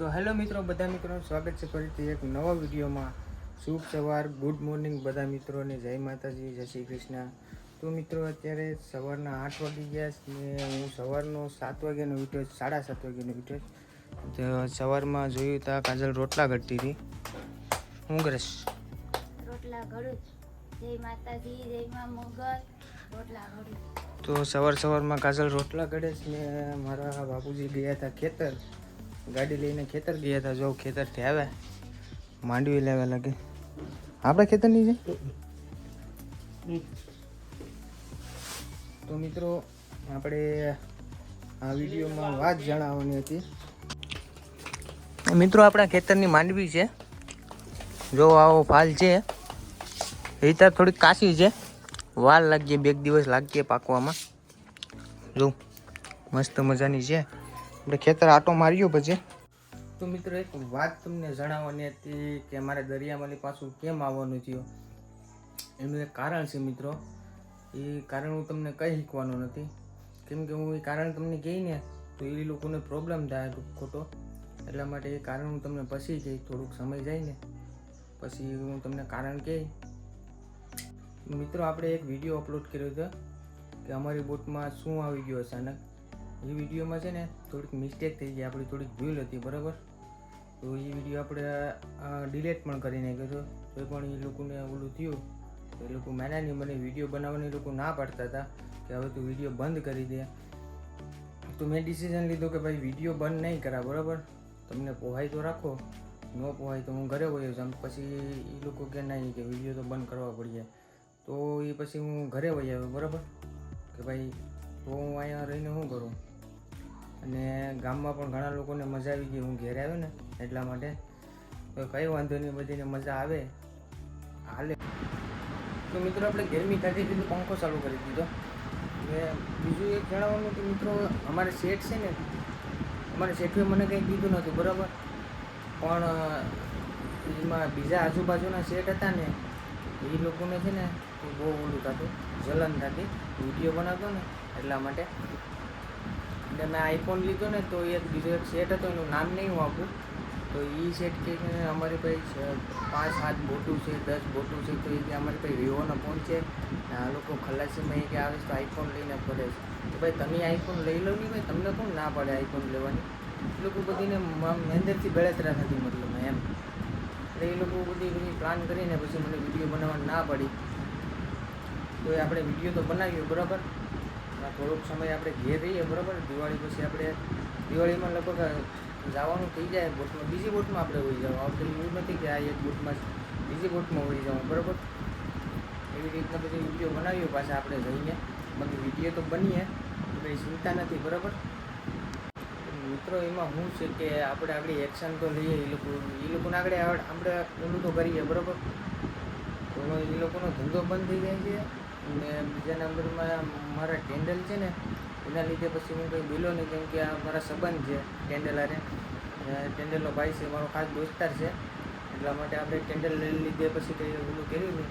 તો હેલો મિત્રો, બધા મિત્રોનું સ્વાગત છે ફરીથી એક નવા વિડીયોમાં. શુભ સવાર, ગુડ મોર્નિંગ બધા મિત્રોને. જય માતાજી, જય શ્રી કૃષ્ણ. તો મિત્રો, અત્યારે સવારના 8 વાગી ગયા ને હું સવારનો 7 વાગ્યાનો ઉઠ્યો, 7:30 વાગ્યાનો ઉઠ્યો. તો સવારમાં જોયું તો કાજલ રોટલા ઘડતી હતી. હું કરીશ? રોટલા ઘડું. જય માતાજી, જય મા મોગલ. રોટલા ઘડું. તો સવારમાં કાજલ રોટલા ઘડે છે ને મારા બાપુજી ગયા હતા ખેતર. ગાડી લઈને ખેતર ગયા હતા. જો ખેતરથી આવ્યા, માંડવી લેવા લાગે. આપણા ખેતરની છે. તો મિત્રો, આપણે આ વિડીયોમાં વાત જણાવવાની હતી. મિત્રો, આપણા ખેતરની માંડવી છે. જો આવો ફાલ છે. રીતા થોડીક કાચી છે, વાર લાગીએ, 2 દિવસ લાગીએ પાકવામાં. જો મસ્ત મજાની છે. આપણે ખેતર આટો માર્યો પછી. તો મિત્રો, એક વાત તમને જણાવવાની હતી કે મારે દરિયામાંથી પાછું કેમ આવવાનું થયું. એનું એક કારણ છે મિત્રો. એ કારણ હું તમને કહી શીખવાનું નથી, કેમ કે હું એ કારણ તમને કહી ને તો એ લોકોને પ્રોબ્લેમ થાય ખોટો. એટલા માટે એ કારણ હું તમને પછી કહી, થોડુંક સમય જાય ને પછી હું તમને કારણ કહી. મિત્રો, આપણે એક વિડીયો અપલોડ કર્યો હતો કે અમારી બોટમાં શું આવી ગયું અચાનક. એ વિડીયોમાં છે ને થોડીક મિસ્ટેક થઈ ગઈ, આપણી થોડીક ભૂલ હતી, બરાબર. તો એ વિડીયો આપણે ડિલીટ પણ કરી નાખ્યો હતો. તો પણ એ લોકોને ઓલું થયું, તો એ લોકો મેનાની મને વિડીયો બનાવવાની લોકો ના પાડતા હતા કે હવે તું વિડીયો બંધ કરી દે. તો મેં ડિસિઝન લીધો કે ભાઈ વિડીયો બંધ નહીં કરા, બરાબર. તમને પોહાય તો રાખો, ન પોહાય તો હું ઘરે વયો જાઉં. પછી એ લોકો કે નહીં કે વિડીયો તો બંધ કરવા પડીએ. તો એ પછી હું ઘરે વહી આવ્યો, બરાબર. કે ભાઈ તો હું અહીંયા રહીને શું કરું. અને ગામમાં પણ ઘણા લોકોને મજા આવી ગઈ હું ઘેર આવ્યો ને, એટલા માટે. તો કંઈ વાંધો નહીં, બધીને મજા આવે હાલે. તો મિત્રો, આપણે ગરમી કાઢી દીધું, પંખો ચાલુ કરી દીધો. ને બીજું એક જણાવવાનું કે મિત્રો, અમારે શેઠ છે ને, અમારે શેઠે મને કંઈ કીધું નહોતું, બરાબર. પણ એમાં બીજા આજુબાજુના શેઠ હતા ને, એ લોકોને છે ને બહુ ઓલું થતું, જલન થતી વિડીયો બનાવતો ને, એટલા માટે. એટલે મેં આઈફોન લીધો ને, તો એક બીજો એક સેટ હતો, એનું નામ નહીં હું આપું. તો એ સેટ કે અમારી પાસે 5-7 બોટું છે, 10 બોટું છે. તો એ કે અમારી પાસે વિવોનો ફોન છે, આ લોકો ખલાસીમાં એ કે આવે તો આઈફોન લઈને ફરે છે. તો ભાઈ તમે આઈફોન લઈ લો નહીં, ભાઈ તમને કોણ ના પડે આઈફોન લેવાની. એ લોકો બધીને મહેનતથી બળતરા થતી, મતલબ એમ. એટલે એ લોકો બધી પ્લાન કરીને પછી મને વિડીયો બનાવવાની ના પડી. તો એ આપણે વિડીયો તો બનાવ્યો, બરાબર. થોડોક સમય આપણે ઘેર રહીએ, બરાબર. દિવાળી પછી આપણે દિવાળીમાં લગભગ જવાનું થઈ જાય બોટમાં, બીજી બોટમાં આપણે હોઈ જવું. આપણે એવું નથી કે આ એક બોટમાં બીજી બોટમાં હોઈ જવું, બરાબર. એવી રીતના પછી વિડીયો બનાવ્યો પાછા આપણે જઈને. બાકી વિડીયો તો બનીએ, કંઈ ચિંતા નથી, બરાબર. મિત્રો, એમાં શું છે કે આપણે આગળ એક્શન તો લઈએ, એ લોકોને આગળ આપણે ઓલું તો કરીએ, બરાબર. તો એ લોકોનો ધંધો બંધ થઈ જાય છે. અને બીજા નંબરમાં મારા ટેન્ડલ છે ને, એના લીધે પછી હું કંઈ બોલ્યો નહીં, કેમ કે આ મારા સંબંધ છે ટેન્ડલારે. ટેન્ડલનો ભાઈ છે, મારો ખાસ દોસ્તાર છે. એટલા માટે આપણે ટેન્ડલ લઈ લીધે પછી કંઈ ઓલું કર્યું નહીં,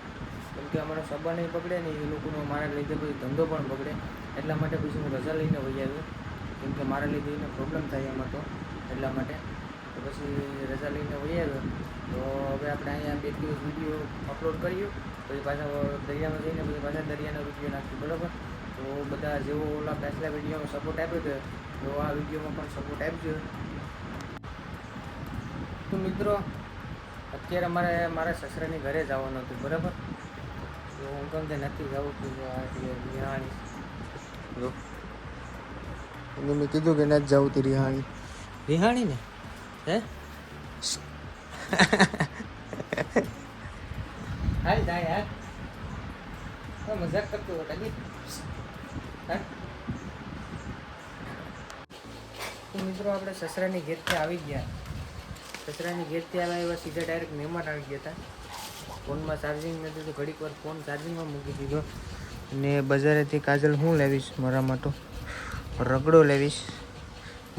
કેમ કે અમારો સંબંધ નહીં પકડે ને, એ લોકોનો મારા લીધે પછી ધંધો પણ પકડે. એટલા માટે પછી હું રજા લઈને વહી આવ્યો, કેમ કે મારા લીધે એને પ્રોબ્લેમ થાય એમાં તો, એટલા માટે. તો પછી રજા લઈને વહી આવ્યો. તો હવે આપણે અહીંયા 2 દિવસ વિડીયો અપલોડ કર્યું, પછી પાછા દરિયામાં જઈને પછી પાછા દરિયાનો વિડીયો નાખ્યો, બરાબર. તો બધા જેવો ઓલા પહેલા વિડીયોમાં સપોર્ટ આપ્યો હતો, તો આ વિડીયોમાં પણ સપોર્ટ આપજો. તો મિત્રો, અત્યારે મારા સસરાની ઘરે જવાનું હતું, બરાબર. તો હું કેમ કે નથી જવું છું, રિહાણી જો મેં કીધું કે નથી જવું તું રિહાણી ને હે હાલ જાય યાર, મજાક કરતો હતો કદી. તો મિત્રો, આપણે સસરાની ઘેરથી આવી ગયા. સસરાની ઘેરથી આવ્યા એવા સીધા ડાયરેક્ટ મહેમાન આવી ગયા હતા. ફોનમાં ચાર્જિંગ નથી તો ઘડીક વાર ફોન ચાર્જિંગમાં મૂકી દીધો. અને બજારેથી કાજલ હું લેવીશ મારા માટે? રગડો લેવીશ,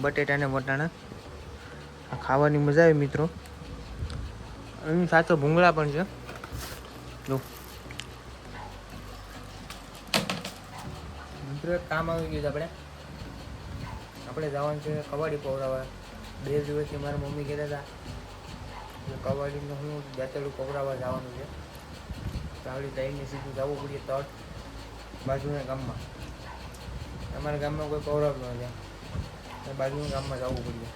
બટેટા ને વટાણા. આ ખાવાની મજા આવે મિત્રો. એની સાથે ભૂંગળા પણ છે. જો મિત્રો, એક કામ આવી ગયું છે. આપણે જવાનું છે કબાડી પવડાવવા. 2 દિવસથી મારા મમ્મી કહેતા હતા કે કવાડીનું હું દાંતેડું પકડાવવા જવાનું છે. તો આવડી ટાઈમને સીધું જવું પડીએ તળ બાજુના ગામમાં. અમારા ગામમાં કોઈ પકડાવતું નથી, બાજુના ગામમાં જવું પડીએ.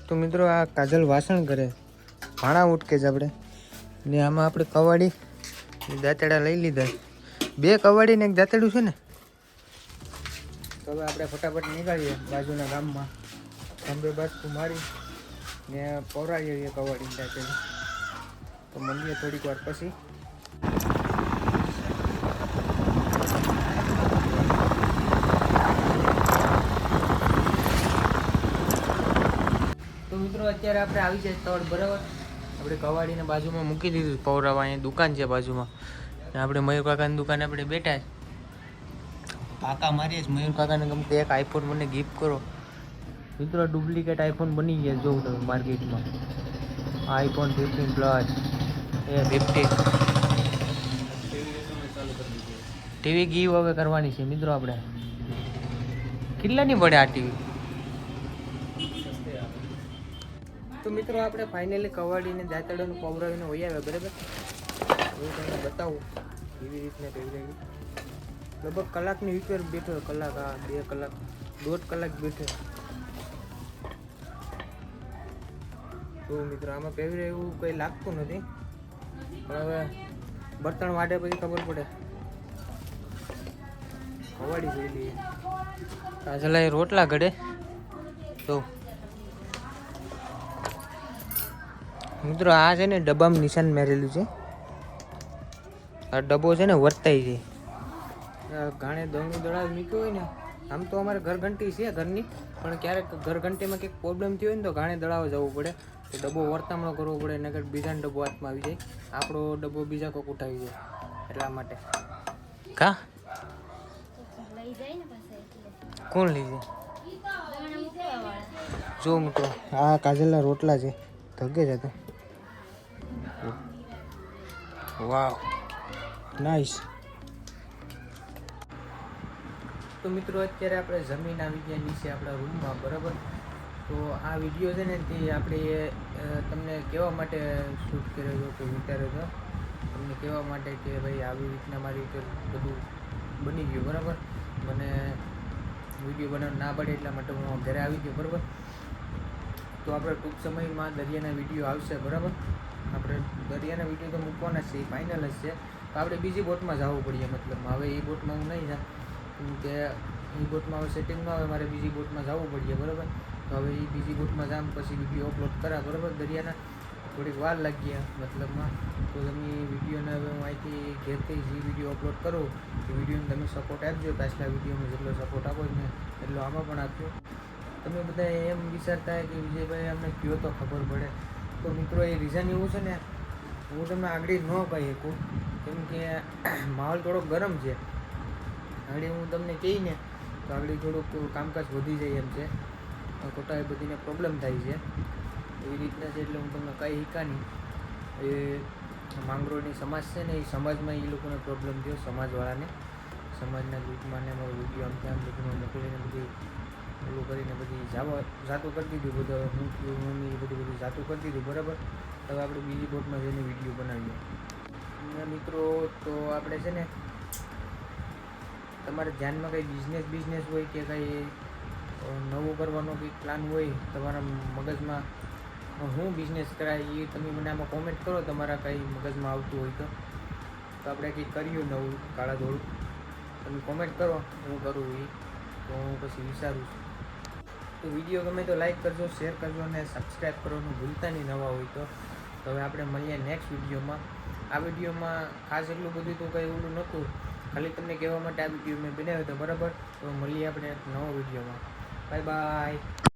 તો મિત્રો આ કાજલ વાસણ કરે, ભાણા ઉટકે જ આપણે ને આમાં આપણે કવાડી દાંતેડા લઈ લીધા. 2 કવાડી ને 1 દાંતેડું છે ને. તો હવે આપણે ફટાફટ નીકળીએ બાજુના ગામમાં, ખંભે બાજકું મારી ને પૌરાડીએ કવાડી દાંતેડું. તો મળીએ થોડીક વાર પછી. તો મિત્રો અત્યારે આપણે આવી જાય તળ, બરાબર. આપણે કવાડીને બાજુમાં મૂકી દીધું પૌરાવા. અહીંયા દુકાન છે બાજુમાં, આપણે મયુર કાકાની દુકાને આપણે બેઠા જ પાકા મારીએ જ. મયુર કાકાને ગમતે એક આઈફોન મને ગિફ્ટ કરો. મિત્રો ડુપ્લિકેટ આઈફોન બની ગયા જોઉં તમે માર્કેટમાં. આઈફોન 15 પ્લસ એ 15 ટીવી ગીવ હવે કરવાની છે મિત્રો. આપણે કેટલાની પડે આ ટીવી? તો મિત્રો આપણે ફાઇનલી કવાડીને દાંતેડાનું પવરાવીને વહી આવ્યા, બરાબર. હું તમને બતાવું કેવી રીતના કેવી રહી. લગભગ કલાકની વીકર બેઠો, કલાક, હા 2 કલાક 1.5 કલાક બેઠો. તો મિત્રો આમાં કેવી એવું કંઈ લાગતું નથી, પણ હવે બર્તન વાટે પછી ખબર પડે. કવાડી જોઈ લઈએ. કાજલા એ રોટલા ઘડે. તો મિત્રો આ છે ને ડબ્બામાં નિશાન મેરેલું છે. આ ડબ્બો છે ને વર્તાય છે. ઘાણે દળનું દળાવ મૂક્યું હોય ને, આમ તો અમારે ઘર ઘંટી છે ઘરની, પણ ક્યારેક ઘર ઘંટીમાં કંઈક પ્રોબ્લેમ થયો હોય ને તો ઘાણે દળાવવા જવું પડે. તો ડબ્બો વર્તામણો કરવો પડે, નકર બીજાનો ડબ્બો હાથમાં આવી જાય, આપણો ડબ્બો બીજા કોક ઉઠાવી જાય. એટલા માટે કા લઈ જાય ને પાછા એટલે કોણ લઈ જાય? દાણા મૂકવા વાળા. જો મિત્રો આ કાજલના રોટલા છે, ધગે છે. તો વાવ, નાઈસ. તો મિત્રો અત્યારે આપણે જમીન આવી ગયા નીચે આપણા રૂમમાં, બરાબર. તો આ વિડીયો છે ને તે આપણે તમને કહેવા માટે શૂટ કર્યો હતો, કે વિચાર્યો હતો તમને કહેવા માટે કે ભાઈ આવી રીતના મારી રીતે બધું બની ગયું, બરાબર. મને વિડીયો બનાવવા ના પડે એટલા માટે હું ઘરે આવી ગયો, બરાબર. તો આપણે ટૂંક સમયમાં દરિયાના વિડીયો આવશે, બરાબર. આપણે દરિયાના વિડીયો તો મૂકવાના છે, એ ફાઇનલ જ છે. તો આપણે બીજી બોટમાં જવું પડીએ, મતલબ હવે એ બોટમાં હું નહીં જાઉં, કેમ કે એ બોટમાં હવે સેટિંગ ન આવે, મારે બીજી બોટમાં જવું પડીએ, બરાબર. તો હવે એ બીજી બોટમાં જામ પછી વિડીયો અપલોડ કરા, બરાબર. દરિયાના થોડીક વાર લાગી મતલબમાં. તો તમે વિડીયોને હવે હું અહીંથી ઘેરથી જે વિડીયો અપલોડ કરું એ વિડીયોને તમે સપોર્ટ આપજો. પાછલા વિડીયોમાં જેટલો સપોર્ટ આપો ને એટલો આમાં પણ આપજો. તમે બધા એમ વિચારતા હોય કે વિજયભાઈ અમને કયો તો ખબર પડે. તો મિત્રો એ રીઝન એવું છે ને, હું તમને આગળ ન કહી શકું, કેમ કે માહોલ થોડોક ગરમ છે. આગળ હું તમને કહીને તો આગળ થોડુંક કામકાજ વધી જાય એમ છે, ખોટા એ બધીને પ્રોબ્લેમ થાય છે, એવી રીતના છે. એટલે હું તમને કહી શકા નહીં. એ માંગરોળની સમાજ છે ને, એ સમાજમાં એ લોકોને પ્રોબ્લેમ થયો, સમાજવાળાને, સમાજના ગ્રુપમાં ને મારો વિડીયો આમ ત્યાં બધું મોકલીને બધી ઓલું કરીને બધી જાતું કરી દીધું. બધું હું મમ્મી એ બધું જાતું કરી દીધું, બરાબર. હવે આપણે બીજી બોટમાં જઈને વિડીયો બનાવીએ. અને મિત્રો તો આપણે છે ને, તમારે ધ્યાનમાં કંઈ બિઝનેસ હોય કે કંઈ નવું કરવાનો કંઈક પ્લાન હોય તમારા મગજમાં, હું બિઝનેસ કરાય એ તમે મને આમાં કોમેન્ટ કરો. તમારા કંઈ મગજમાં આવતું હોય તો આપણે કંઈક કર્યું નવું કાળા ધોળું, તમે કોમેન્ટ કરો, હું કરું એ તો હું પછી વિચારું છું. તો વિડીયો ગમે તો લાઈક કરજો, શેર કરજો અને સબસ્ક્રાઈબ કરવાનું ભૂલતા નહીં નવા હોય તો. હવે આપણે મળીએ નેક્સ્ટ વિડીયોમાં. આ વિડીયોમાં ખાસ એટલું બધું તો કંઈ ઓલું નહોતું, ખાલી તમને કહેવા માટે આ વિડીયો મેં બનાવ્યો હતો, બરાબર. તો મળીએ આપણે એક નવો વિડીયોમાં. Bye bye.